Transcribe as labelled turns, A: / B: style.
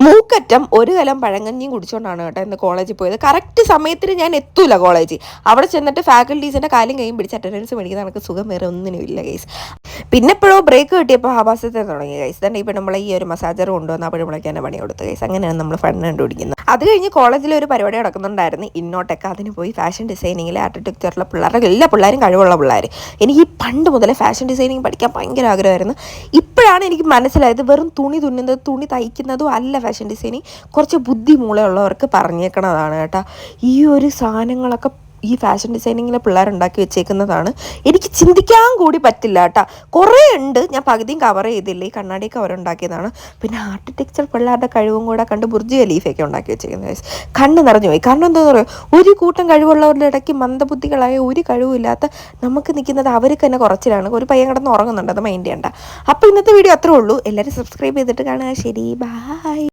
A: മൂക്കറ്റം ഒരു കലം പഴങ്കഞ്ഞിയും കുടിച്ചുകൊണ്ടാണ് കേട്ടോ ഇന്ന് കോളേജിൽ പോയത്. കറക്റ്റ് സമയത്തിന് ഞാൻ എത്തൂല കോളേജിൽ. അവിടെ ചെന്നിട്ട് ഫാക്കൽറ്റീസിൻ്റെ കാലും കൈയും പിടിച്ച് അറ്റൻഡൻസ് മേടിക്കുന്ന കണക്ക് സുഖം വേറെ ഒന്നിനും ഇല്ല ഗൈസ്. പിന്നെ എപ്പോഴോ ബ്രേക്ക് കിട്ടിയപ്പോൾ ആഭാസത്തെ തുടങ്ങി ഗൈസ്. തന്നെ ഇപ്പോൾ നമ്മളെ ഈ ഒരു മസാജർ കൊണ്ടുവന്ന് അപ്പോഴേക്ക് തന്നെ പണി കൊടുത്തു ഗൈസ്. അങ്ങനെയാണ് നമ്മൾ ഫണ്ട് കണ്ടുപിടിക്കുന്നത്. അത് കഴിഞ്ഞ് കോളേജിൽ ഒരു പരിപാടി നടക്കുന്നുണ്ടായിരുന്നു, ഇന്നോട്ടൊക്കെ. അതിന് പോയി ഫാഷൻ ഡിസൈനിങ്ങിലെ ആർക്കിടെക്ചറിലെ പിള്ളേരുടെ എല്ലാ പിള്ളേരും കഴിവുള്ള പിള്ളേർ. എനിക്ക് ഈ പണ്ട് മുതലേ ഫാഷൻ ഡിസൈനിങ് പഠിക്കാൻ ഭയങ്കര ആഗ്രഹമായിരുന്നു. ഇപ്പോഴാണ് എനിക്ക് മനസ്സിലായത് വെറും തുണി തുന്നുന്നത് തുണി തയ്ക്കുന്നതും അല്ല ഫാഷൻ ഡിസൈനിങ്. കുറച്ച് ബുദ്ധി മൂളമുള്ളവർക്ക് പറഞ്ഞേക്കണതാണ് കേട്ടോ. ഈ ഒരു സാധനങ്ങളൊക്കെ ഈ ഫാഷൻ ഡിസൈനിങ്ങിലെ പിള്ളേരുണ്ടാക്കി വെച്ചേക്കുന്നതാണ്. എനിക്ക് ചിന്തിക്കാൻ കൂടി പറ്റില്ല കേട്ടോ. കുറേ ഉണ്ട്, ഞാൻ പകുതിയും കവർ ചെയ്തില്ല. ഈ കണ്ണാടിയൊക്കെ അവരുണ്ടാക്കിയതാണ്. പിന്നെ ആർക്കിടെക്ചർ പിള്ളേരുടെ കഴിവും കൂടെ കണ്ട് ബുർജ് ഖലീഫയൊക്കെ ഉണ്ടാക്കി വെച്ചേക്കുന്നത്. കണ്ണ് നിറഞ്ഞു പോയി. കാരണം എന്താണെന്ന് പറയുക, ഒരു കൂട്ടം കഴിവുള്ളവരുടെ ഇടയ്ക്ക് മന്ദബുദ്ധികളായ ഒരു കഴിവില്ലാത്ത നമുക്ക് നിൽക്കുന്നത് അവർക്ക് തന്നെ കുറച്ചിലാണ്. ഒരു പയ്യൻ കിടന്ന് ഉറങ്ങുന്നുണ്ട്, അത് മൈൻഡ് ചെയ്യണ്ട. അപ്പോൾ ഇന്നത്തെ വീഡിയോ അത്രേ ഉള്ളൂ. എല്ലാവരും സബ്സ്ക്രൈബ് ചെയ്തിട്ട് കാണുക. ശരി, ബൈ.